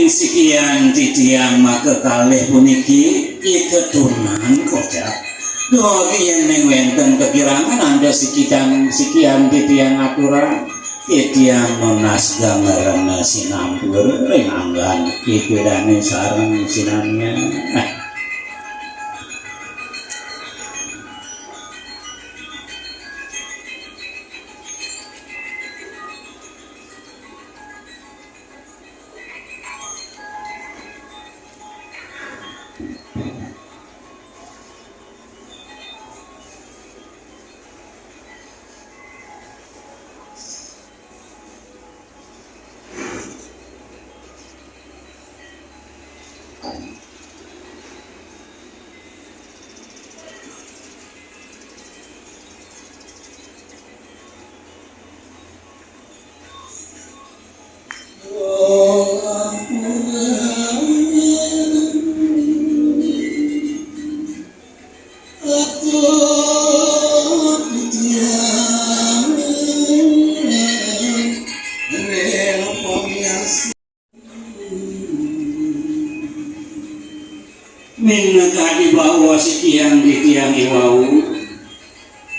Sekian titiang maka kalih puniki keturunan kocak dogi yang wenten kekirangan anda sekian titiang aturan titiang nonas gambaran sinampur renganggan kipirane sarang sinamnya minangka dibawa sekian titiang iwau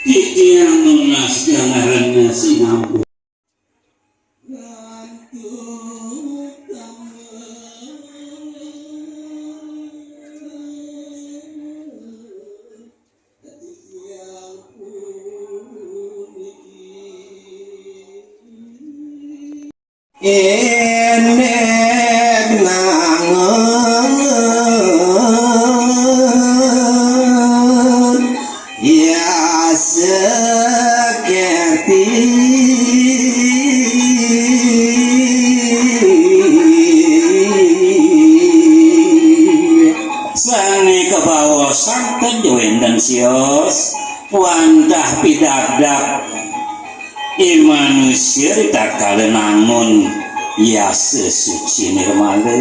titiang nunas gangaranna sinampur enek nangon ya sekerti sani kebawa santen joen dan sios wantah pidabdak manusia tak kala namun ya sesuci nirmala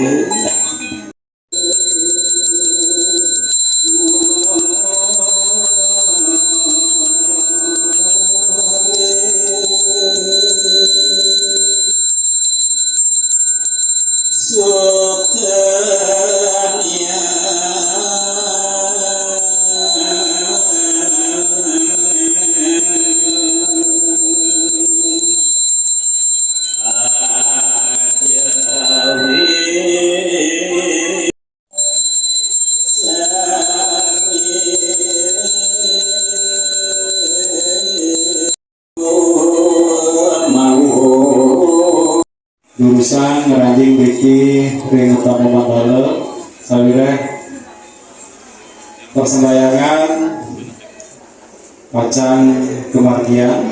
sukanya pisang ngeranjing beki ring utama mandala sawireh persembayangan pacang kemargian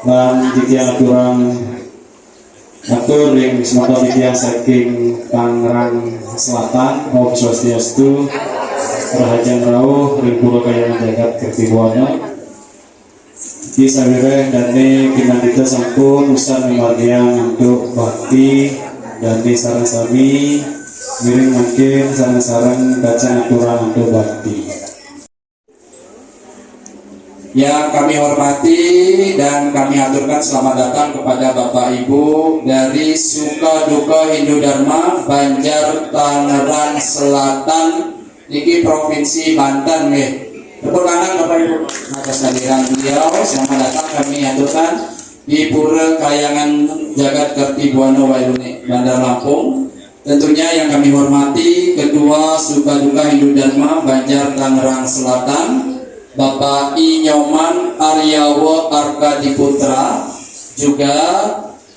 dan jikian aturan atur ring semata jikian saking Tangerang Selatan Om Swastiastu Rahajan Rauh ring pura kayangan jagat Kertibuana di sawireh dane kinandita sampun usan memargian untuk bakti dan di sarang sami miring mungkin sarang-sarang baca aturan untuk bakti. Yang kami hormati dan kami aturkan selamat datang kepada Bapak Ibu dari Suka Duka Hindu Dharma Banjar Tangerang Selatan niki Provinsi Banten nggih. Tepuk tangan Bapak Ibu atas kehadiran beliau. Selamat datang kami aturkan di Pura Kayangan Jagat Kertibuana Wailune Bandar Lampung. Tentunya yang kami hormati Ketua Suka Duka Hindu Dharma Banjar Tangerang Selatan Bapak I Nyoman Aryawa Arkadiputra, juga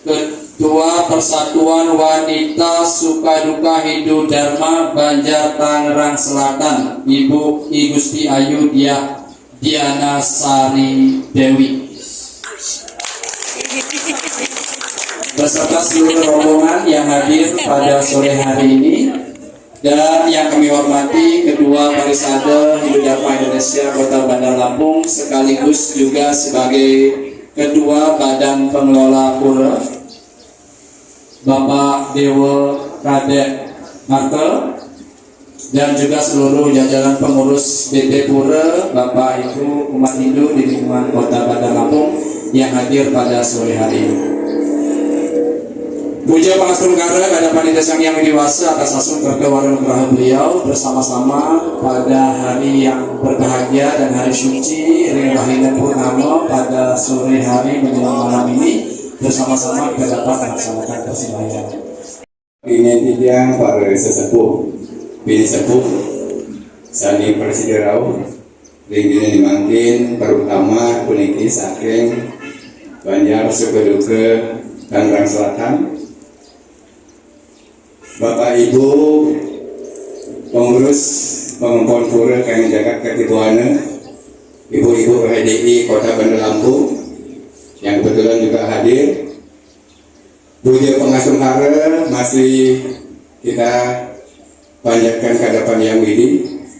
Ketua Persatuan Wanita Suka Duka Hindu Dharma Banjar Tangerang Selatan Ibu I Gusti Ayu Diana Sari Dewi, beserta seluruh rombongan yang hadir pada sore hari ini. Dan yang kami hormati Ketua Parisade Hindu Dharma Indonesia Kota Bandar Lampung sekaligus juga sebagai Ketua Badan Pengelola Pura Bapak Dewa Kadek Martel, dan juga seluruh jajaran pengurus BP Pura, Bapak Ibu umat Hindu di lingkungan Kota Bandar Lampung yang hadir pada sore hari ini. Puja Pangastunkara kepada Panitia Sang Yang Widiwasa atas asung kekewaran nugraha beliau bersama-sama pada hari yang berbahagia dan hari suci Ring Rahina Purnama pada sore hari menjelang malam ini bersama-sama kita dapat melaksanakan persembahyaan. Ini tiang para sesepuh, bini sepuh, sani persidirau, ring dina dimangkin terutama puniki saking Banjar Suka Duka Tangerang Selatan. Bapak Ibu pengurus pengumpul pura Kayangan Jagat Kertibuana, Ibu-ibu HDI Kota Bandar Lampung yang kebetulan juga hadir. Puja Pangastunkara masih kita panjatkan ke hadapan Yang Widi,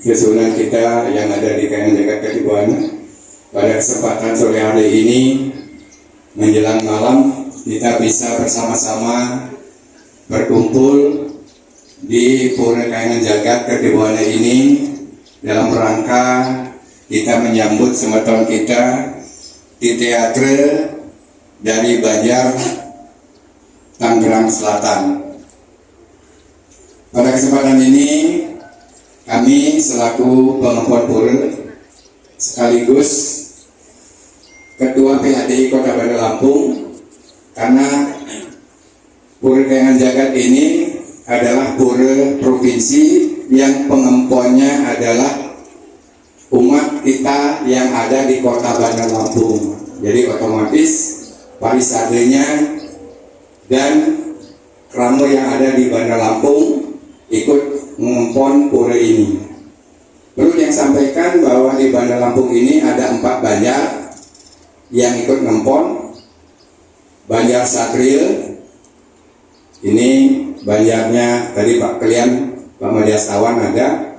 susunan kita yang ada di Kayangan Jagat Kertibuana. Pada kesempatan sore hari ini menjelang malam kita bisa bersama-sama berkumpul di Pura Kayangan Jagat Kertibuana ini dalam rangka kita menyambut semeton kita di teater dari Banjar Tangerang Selatan. Pada kesempatan ini kami selaku pengumpul pura sekaligus Ketua PHDI Kota Bandar Lampung, karena Pura Kayangan Jagat ini adalah pura provinsi yang pengemponnya adalah umat kita yang ada di Kota Bandar Lampung. Jadi otomatis parisadenya dan keramu yang ada di Bandar Lampung ikut mengempon pura ini. Perlu yang sampaikan bahwa di Bandar Lampung ini ada 4 banjar yang ikut ngempon. Banjar Satria, ini banjarnya tadi Pak Kalian, Pak Madiastawan ada.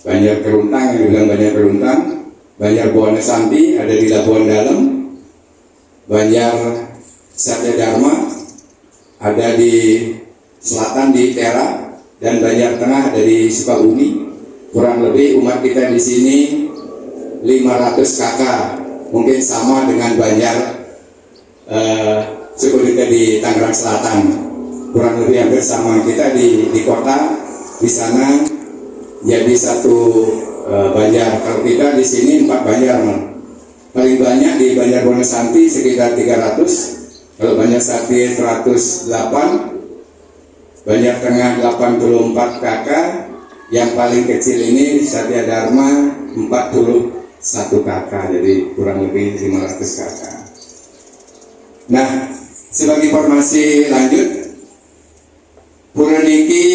Banjar Keruntang yang dibilang Banjar Keruntang, Banjar Buana Santi ada di Labuan Dalam, Banjar Satya Dharma ada di selatan di Tera, dan Banjar Tengah ada di Sukabumi. Kurang lebih umat kita di sini 500 kakak, mungkin sama dengan Banjar suku kita di Tangerang Selatan. Kurang lebih hampir sama kita di kota di sana jadi satu Banjar. Kalau kita di sini 4 Banjar, paling banyak di Banjar Buana Santi sekitar 300, kalau Banjar Satria 108, Banjar Tengah 84 kakak, yang paling kecil ini Satya Dharma 41 kakak, jadi kurang lebih 500 kakak. Nah, sebagai informasi lanjut, niki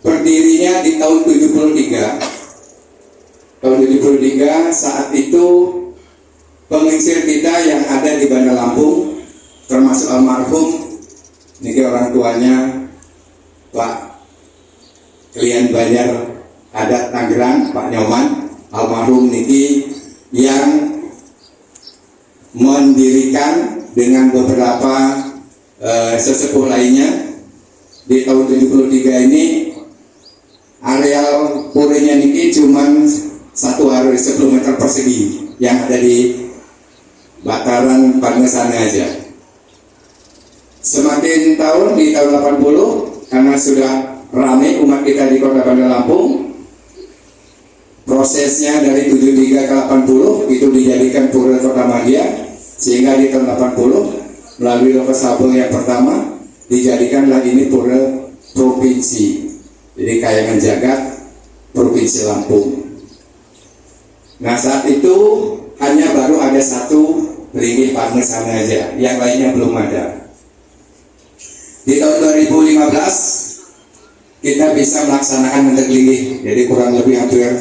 berdirinya di tahun 73. Tahun 73 saat itu pengisir kita yang ada di Bandar Lampung, termasuk almarhum niki orang tuanya Pak Klien Banjar Adat Tangerang, Pak Nyoman, almarhum niki yang mendirikan dengan beberapa sesepuh lainnya. Di tahun 73 ini areal purenya niki cuman 1 10 meter persegi yang ada di bakaran Pangesane aja. Semakin tahun di tahun 80 karena sudah ramai umat kita di Kota Bandar Lampung, prosesnya dari 73 ke 80 itu dijadikan pura Kota Madya, sehingga di tahun 80 melalui Lokasabel yang pertama dijadikanlah ini pura provinsi. Jadi Kayangan Jagat Provinsi Lampung. Nah saat itu hanya baru ada 1 Linggih Pangesane aja, yang lainnya belum ada. Di tahun 2015 kita bisa melaksanakan Mentek Linggih, jadi kurang lebih hampir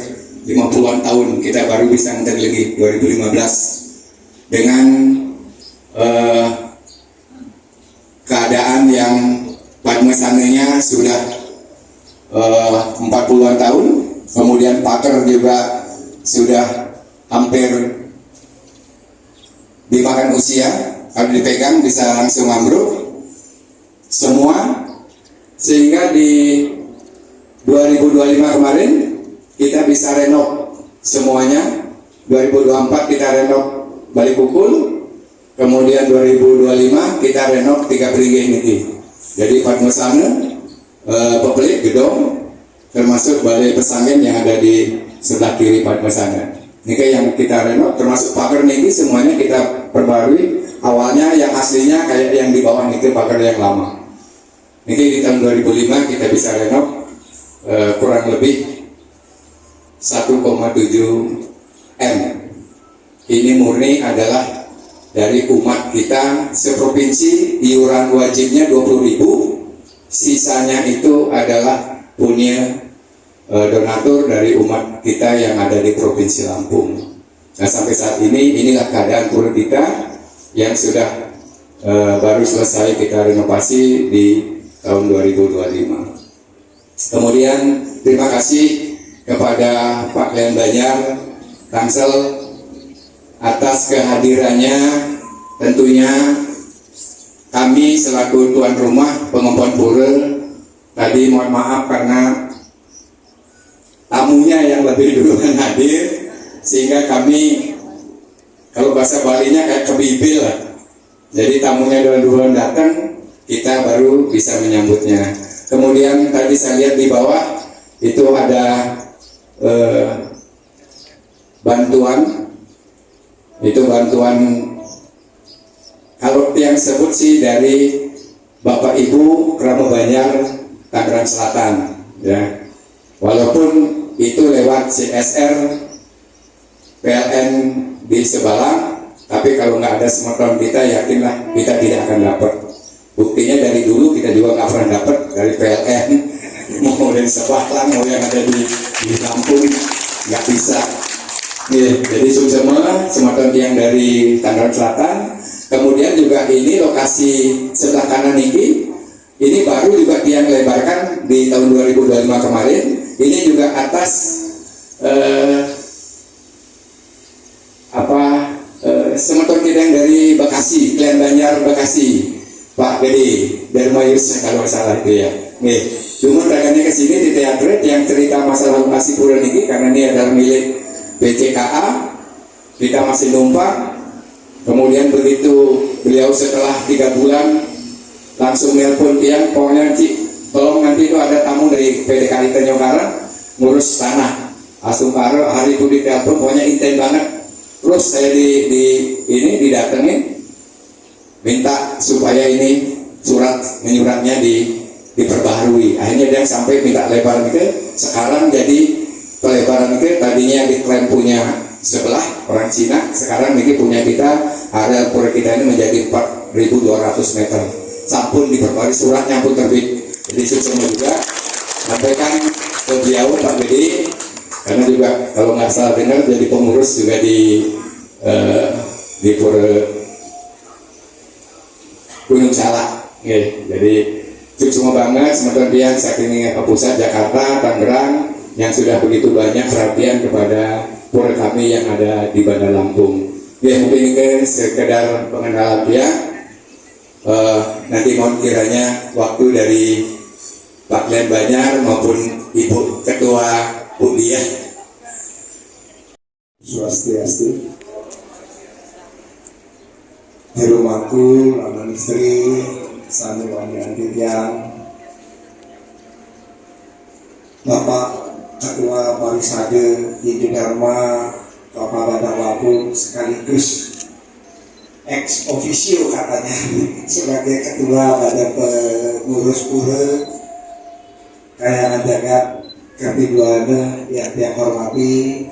50-an tahun kita baru bisa Mentek Linggih 2015 dengan keadaan yang Pangesanenya sudah 40-an tahun, kemudian paker juga sudah hampir dimakan usia, kalau dipegang bisa langsung ambruk semua, sehingga di 2025 kemarin kita bisa renov semuanya. 2024 kita renov Balik Pukul, kemudian 2025 kita renov 3 Peringgih niki. Jadi Pangesane, Pepelik, Gedong, termasuk Balai Pesanggen yang ada di sebelah kiri Pangesane. Niki yang kita renov, termasuk pagar niki semuanya kita perbarui. Awalnya yang aslinya kayak yang di bawah niki pagar yang lama. Niki di tahun 2005 kita bisa renov kurang lebih 1,7 M. Ini murni adalah dari umat kita seprovinsi, iuran wajibnya 20.000, sisanya itu adalah punya donatur dari umat kita yang ada di Provinsi Lampung. Nah sampai saat ini inilah keadaan pura kita yang sudah baru selesai kita renovasi di tahun 2025. Kemudian terima kasih kepada Pak Klien Banjar Tangsel atas kehadirannya. Tentunya kami selaku tuan rumah pengempon pura tadi mohon maaf karena tamunya yang lebih duluan hadir, sehingga kami kalau bahasa Balinya kayak kebibil lah. Jadi tamunya duluan datang, kita baru bisa menyambutnya. Kemudian tadi saya lihat di bawah itu ada bantuan, itu bantuan kalau yang sebut sih dari Bapak Ibu Krama Banjar Tangerang Selatan, ya. Walaupun itu lewat CSR PLN di Sebalang, tapi kalau nggak ada smartphone kita, yakinlah kita tidak akan dapat. Buktinya dari dulu kita juga nggak pernah dapat dari PLN, mau dari Sebalang, mau yang ada di Lampung, nggak bisa. Jadi semua smartphone yang dari Tangerang Selatan. Kemudian juga ini lokasi sebelah kanan ini baru juga tiang lebarkan di tahun 2025 kemarin. Ini juga atas semeton kita yang dari Bekasi, Klien Banjar Bekasi, Pak Gede Dermayus kalau salah itu ya. Nih, cuma dagannya ke sini di teatret yang cerita masalah lokasi pura niki karena ini adalah milik BCKA, kita masih numpang. Kemudian begitu beliau setelah 3 bulan langsung nelpon tiang, pokoknya tolong nanti itu ada tamu dari PDKI Tanjung Karang ngurus tanah Asungkara, hari itu ditelepon, pokoknya inten banget. Terus saya didatengin minta supaya ini surat menyuratnya diperbaharui. Akhirnya dia sampai minta lebaran itu, sekarang jadi pelebaran itu tadinya diklaim punya sebelah orang Cina, sekarang ini punya kita, area pura kita ini menjadi 4.200 meter. sampun diperbarui suratnya pun terbit. Jadi semua juga sampaikan ke beliau Pak Bedi, karena juga kalau nggak salah dengar jadi pengurus juga di Pura Gunung Salak. Jadi semua banget semeton pian saking ke pusat Jakarta, Tangerang yang sudah begitu banyak perhatian kepada pura kami yang ada di Bandar Lampung. Mungkin ini sekedar pengenalan dia. Nanti mohon kiranya waktu dari Pak Glenn Banyar maupun Ibu Ketua Undian. Swastiastu. Di rumahku, laman istri, sami wangi yang Bapak Ketua Parisade Hindu Dharma Bapak Bandar Lampung sekaligus ex officio katanya sebagai ketua badan pengurus pura Kayangan Jagat Ketiduana yang hormati,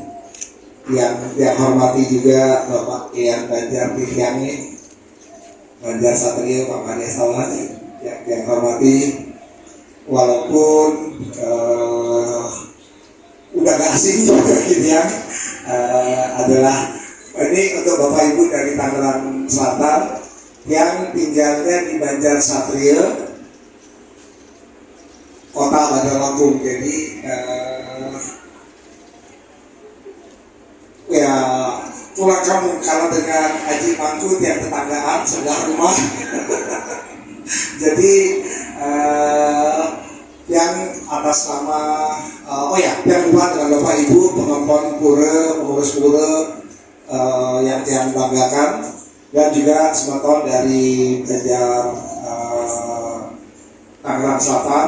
yang hormati juga Bapak Kian Banjar Tiryangi Banjar Satrio Pak Maria Sawani yang hormati, walaupun udah gak asing gitu ya, adalah ini untuk Bapak Ibu dari Tangerang Selatan yang tinggalnya di Banjar Satrio, Kota Bandar Lampung. Jadi ya pulang kampung karena dengan Haji Mangkut yang tetanggaan sebelah rumah. Jadi yang atas nama yang buat dengan Bapak Ibu pengempon pura, pengurus pura yang banggakan, dan juga semeton dari Banjar Tangerang Selatan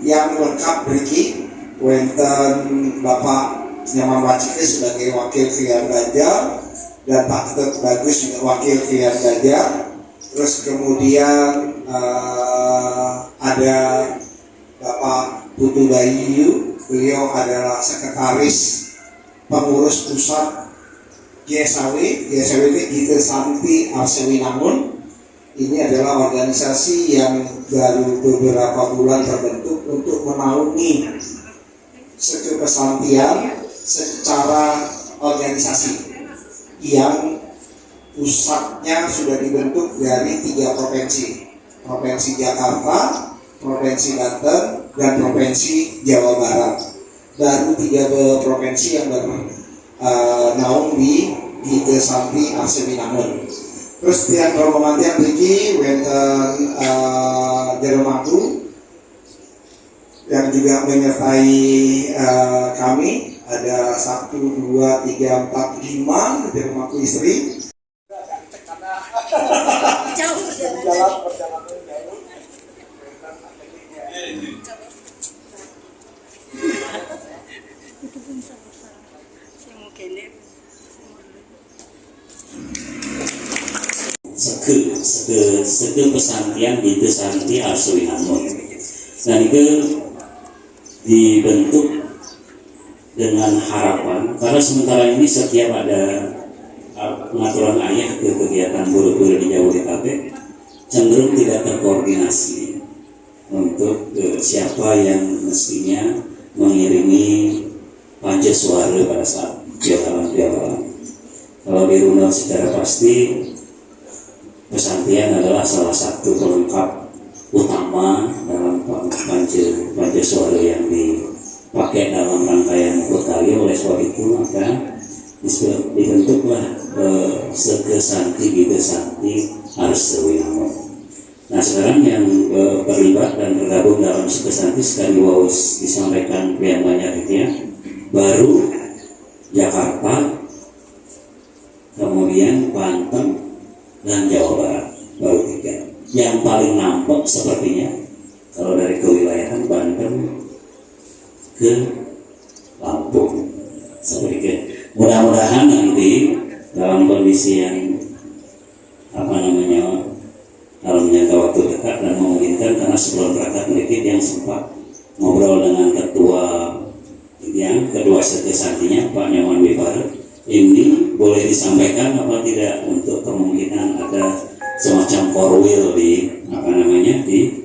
yang lengkap beriki wenten Bapak Nyaman Wacike sebagai wakil Krian Banjar dan Pak Ketut Bagus juga wakil Krian Banjar. Terus kemudian ada Bapak Putu Bayu, beliau adalah sekretaris pengurus pusat GSAW ini Gita Santi Arsewinangun. Ini adalah organisasi yang baru beberapa bulan terbentuk untuk menaungi kesantian secara organisasi yang pusatnya sudah dibentuk dari 3 provinsi, Provinsi Jakarta, Provinsi Banten, dan Provinsi Jawa Barat. Baru 3 provinsi yang naung di Gita Santi Arsewinangun. Terus tiang rombongan Riki wenten Jeromaku yang juga menyertai kami, ada 1, 2, 3, 4, 5 Jeromaku istri. Jauh perjalanan jauh. Seke pesantian di Santi Arsewinangun, dan itu dibentuk dengan harapan karena sementara ini setiap ada pengaturan ayah ke kegiatan buru-buru di Jabodetabek cenderung tidak terkoordinasi untuk siapa yang mestinya mengiringi Pancaswara pada saat piala. Kalau dirunut secara pasti, pesantian adalah salah satu pelengkap utama dalam Pancaswara yang dipakai dalam rangkaian Purkali. Oleh sebab itu maka dibentuklah Seke Santi Gita Santi Arsewinangun. Nah sekarang yang terlibat dan bergabung dalam Seke Santi sekali disampaikan Krian Banyak itu ya, baru Jakarta, kemudian Banten, dan Jawa Barat, baru 3. Yang paling nampak sepertinya kalau dari kewilayahan Banten ke Lampung. Seperti itu. Mudah-mudahan nanti dalam kondisi yang dalam jangka waktu dekat dan memungkinkan, karena sebelum berangkat mereka yang sempat ngobrol dengan kedua Seke Santinya Pak Nyaman Wipar, ini boleh disampaikan apa tidak untuk kemungkinan ada semacam korwil di apa namanya di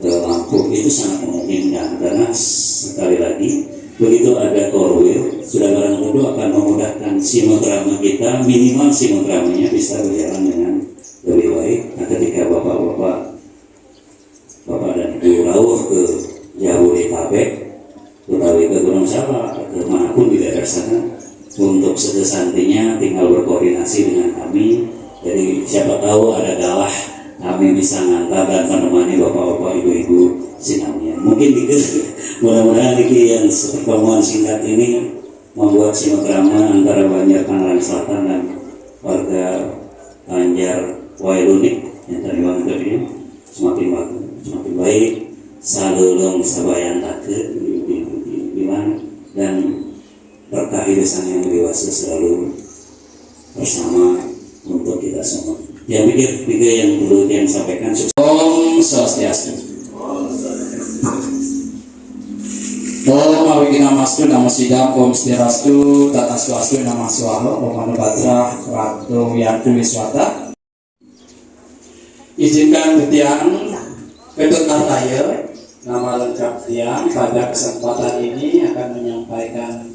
Lampung itu sangat memungkinkan, karena sekali lagi begitu ada korwil sudah barang tentu akan memudahkan silaturahmi kita, minimal silaturahminya bisa berjalan dengan lebih baik. Nah, ketika bapak dan ibu rawuh ke Jabodetabek, Betawi ke Gunung Salak, ke manapun di daerah sana, untuk sedesantinya tinggal berkoordinasi dengan kami. Jadi siapa tahu ada galah kami bisa ngantar dan menemani bapak-bapak ibu-ibu sinamnya. Mungkin mudah-mudahan yang pertemuan singkat ini membuat silaturahmi antara Banjar Tangerang Selatan dan warga Banjar Wailunik yang tadi tadi semakin baik, salulung sabayan take dan berkah irisan yang dewasa selalu bersama untuk kita semua. Ya, pikir yang perlu yang sampaikan. Om Swastiastu. Om Awigina Mastu Namo Sidam Om Stirastu Tata Swastu Nama Swaha Om Manu Batra Ratu Wiyantu Wiswata. Izinkan Ketiang Ketut Artaya nama lengkap Tiang pada kesempatan ini akan menyampaikan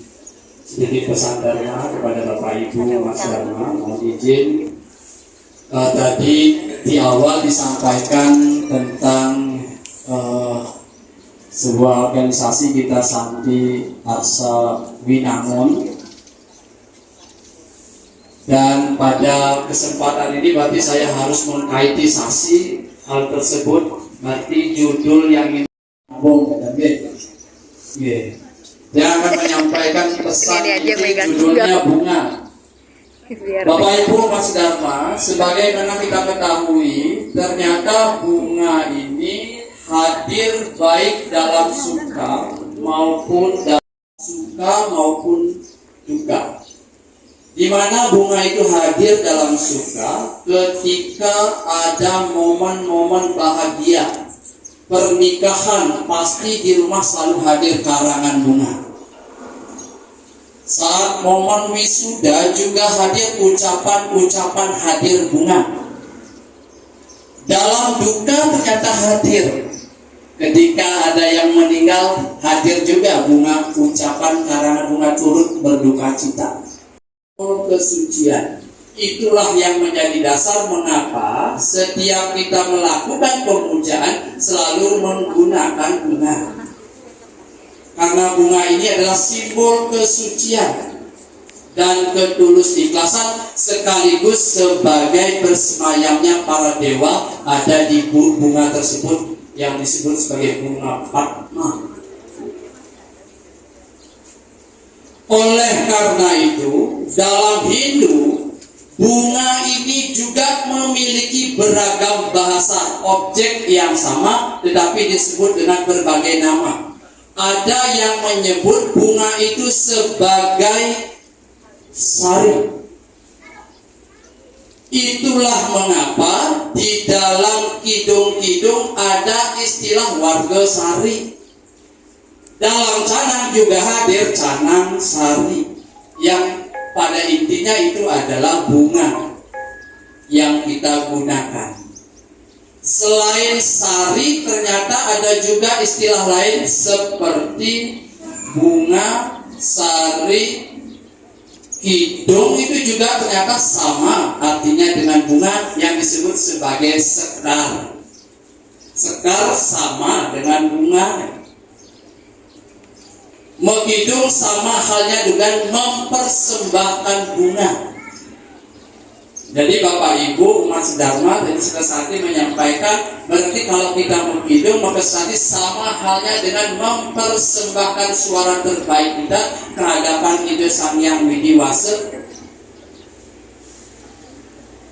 sedikit pesan dharma kepada Bapak Ibu Mas Dharma. Mohon izin tadi di awal disampaikan tentang sebuah organisasi kita Santi Arsa Winangun, dan pada kesempatan ini berarti saya harus mengkaitisasi hal tersebut. Berarti judul yang ini dia akan menyampaikan pesan ini judulnya bunga. Bapak Ibu Mas Dharma, sebagaimana kita ketahui, ternyata bunga ini hadir baik dalam suka maupun duka. Di mana bunga itu hadir dalam suka ketika ada momen-momen bahagia. Pernikahan pasti di rumah selalu hadir karangan bunga. Saat momen wisuda juga hadir ucapan-ucapan hadir bunga. Dalam duka ternyata hadir. Ketika ada yang meninggal hadir juga bunga, ucapan karangan bunga turut berduka cita. Kesucian itulah yang menjadi dasar mengapa setiap kita melakukan pemujaan selalu menggunakan bunga. Karena bunga ini adalah simbol kesucian dan ketulus ikhlasan, sekaligus sebagai bersemayamnya para dewa ada di bunga tersebut yang disebut sebagai bunga Padma. Oleh karena itu, dalam Hindu, bunga ini juga memiliki beragam bahasa, objek yang sama tetapi disebut dengan berbagai nama. Ada yang menyebut bunga itu sebagai sari. Itulah mengapa di dalam kidung-kidung ada istilah warga sari. Dalam canang juga hadir canang sari, yang pada intinya itu adalah bunga yang kita gunakan. Selain sari, ternyata ada juga istilah lain seperti bunga, sari, kidung, itu juga ternyata sama artinya dengan bunga yang disebut sebagai sekar. Sekar sama dengan bunga. Mengidung sama halnya dengan mempersembahkan bunga. Jadi Bapak Ibu Mas Dharma dan Sekasati menyampaikan, berarti kalau kita mengidung maka sama halnya dengan mempersembahkan suara terbaik kita ke hadapan Ide Sang Hyang Widiwasa.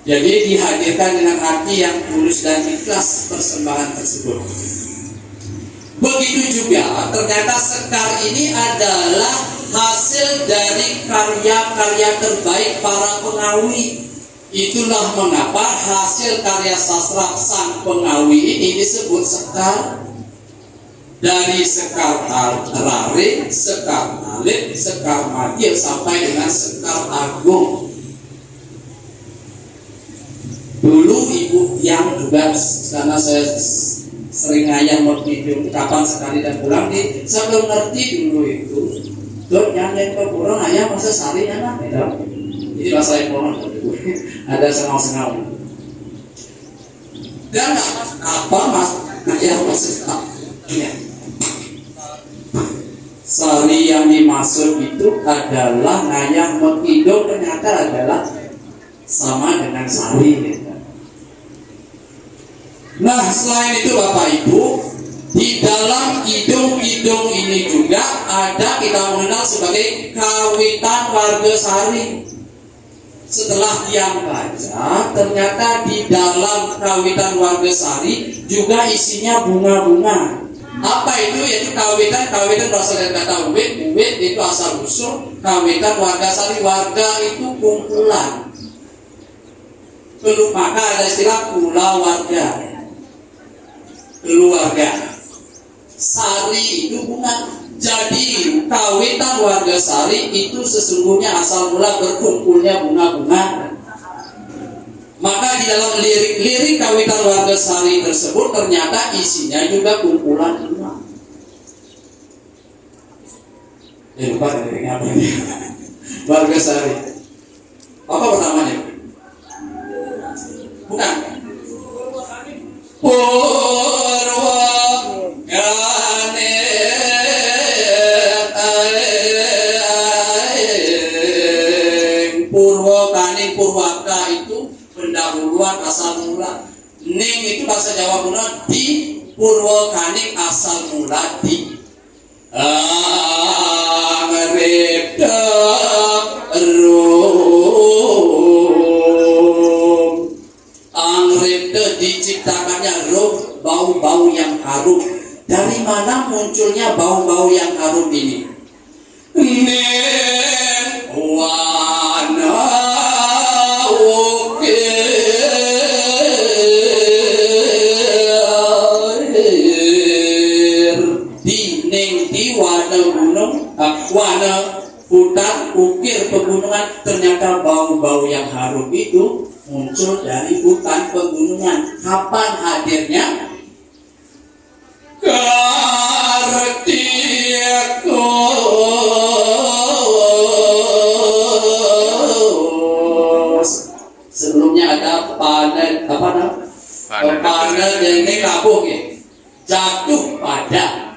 Jadi dihadirkan dengan hati yang tulus dan ikhlas persembahan tersebut. Begitu juga ternyata sekar ini adalah hasil dari karya-karya terbaik para pengawi. Itulah mengapa hasil karya sastra sang pengawi ini disebut sekar. Dari sekar raring, sekar alit, sekar madya sampai dengan sekar agung. Dulu ibu yang juga karena saya sering ngayang waktu itu kapan sekali dan pulang di saya belum ngerti dulu itu. Dok nyanyi ke kurang ayam masa sari anak gitu. Jadi bahasa ekonomi ada sengal-sengal. Dan apa mas ayam maksud iya. Sari yang dimaksud itu adalah ngayang mengidong ternyata adalah sama dengan sari gitu. Nah selain itu Bapak Ibu, di dalam idung-idung ini juga ada kita mengenal sebagai kawitan warga sari. Setelah yang baca, ternyata di dalam kawitan warga sari juga isinya bunga-bunga. Apa itu? Yaitu kawitan berasal dari kata uwit itu asal usul. Kawitan warga sari, warga itu kumpulan. Maka ada istilah pulau warga. Keluarga sari itu bunga. Jadi kawitan warga sari itu sesungguhnya asal mula berkumpulnya bunga-bunga. Maka di dalam lirik-lirik kawitan warga sari tersebut ternyata isinya juga kumpulan bunga. Lupa liriknya apa ini? Warga sari. Apa pertamanya? Bukan. Purwaka itu pendahuluan asal mula. Ning itu bahasa Jawa kuno di Purwakaning asal mula di Angrepte diciptakannya roh bau-bau yang harum. Dari mana munculnya bau-bau yang harum ini? Warna hutan, ukir pegunungan, ternyata bau-bau yang harum itu muncul dari hutan pegunungan. Kapan hadirnya? Sebelumnya ada panen panen ini rapuh ya. Jatuh pada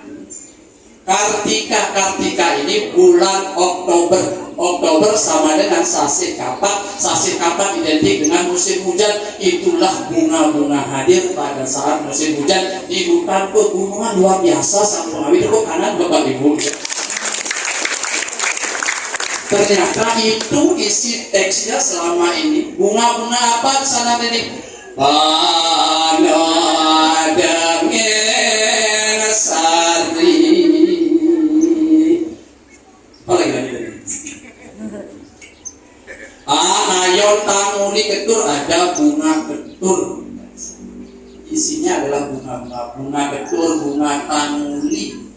Kartika ini bulan Oktober sama dengan sasih kapat identik dengan musim hujan. Itulah bunga-bunga hadir pada saat musim hujan di hutan pegunungan. Luar biasa sang pengawit tepuk kanan Bapak Ibu. Ternyata itu isi teksnya selama ini. Bunga-bunga apa sana ini? Panadangeng sari. Ayon tanguli ketur, ada bunga ketur. Isinya adalah bunga ketur, bunga tanguli.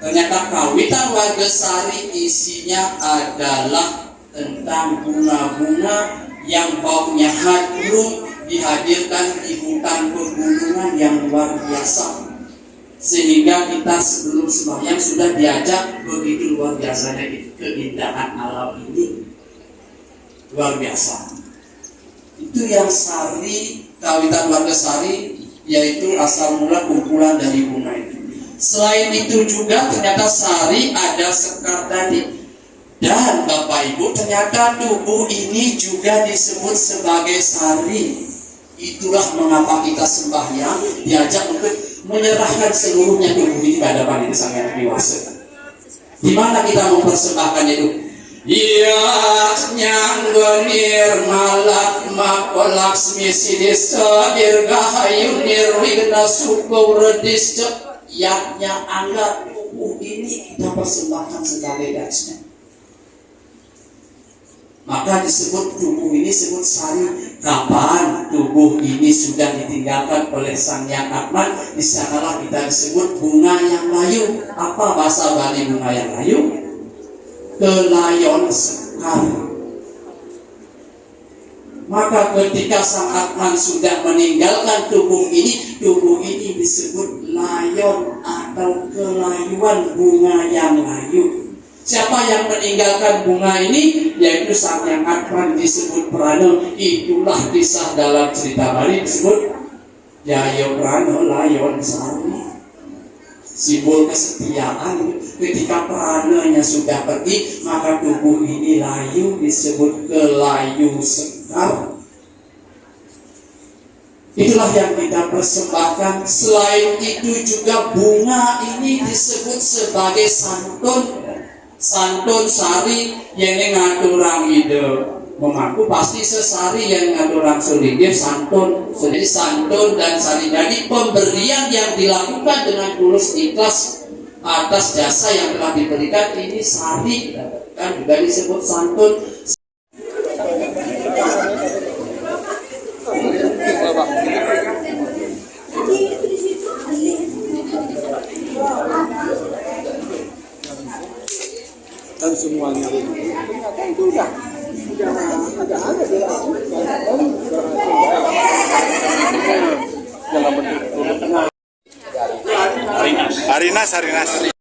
Ternyata kawitan warga sari isinya adalah tentang bunga-bunga yang baunya harum dihadirkan di hutan pegunungan yang luar biasa. Sehingga kita sebelum sembahyang sudah diajak begitu luar biasanya keindahan alam ini. Luar biasa. Itu yang sari, kawitan warga sari, yaitu asal mula kumpulan dari bunga itu. Selain itu juga ternyata sari ada sekar tadi. Dan Bapak Ibu, ternyata tubuh ini juga disebut sebagai sari. Itulah mengapa kita sembahyang diajak untuk menyerahkan seluruhnya tubuh ini pada panitia sang yang dewasa. Di mana kita mempersembahkan itu? Ya nyanggonir malak makolaksmi sidisa dirgahayu nirwigna sukuredis yaknya angga tubuh ini kita persembahkan sebagai dasnya. Maka disebut tubuh ini disebut sari. Kapan tubuh ini sudah ditinggalkan oleh Sang Yang Atman, disanalah kita disebut bunga yang layu. Apa bahasa Bali bunga yang layu? Kelayon sekar. Maka ketika sang Atman sudah meninggalkan tubuh ini disebut layon atau kelayuan, bunga yang layu. Siapa yang meninggalkan bunga ini? Yaitu sang yang Atman disebut Prana. Itulah kisah dalam cerita Bali disebut Jaya Prana Layon Sari. Simbol kesetiaan. Ketika prananya sudah pergi, maka tubuh ini layu, disebut kelayu sekar. Itulah yang kita persembahkan. Selain itu juga bunga ini disebut sebagai santun sari yang ngaturang ide memaku pasti sesari yang ngaturang suligir santun. Jadi santun dan sari, jadi pemberian yang dilakukan dengan tulus ikhlas atas jasa yang telah diberikan ini sari, kan juga disebut santun. Dan semuanya ternyata itu udah ada dalam bentuk Harinas.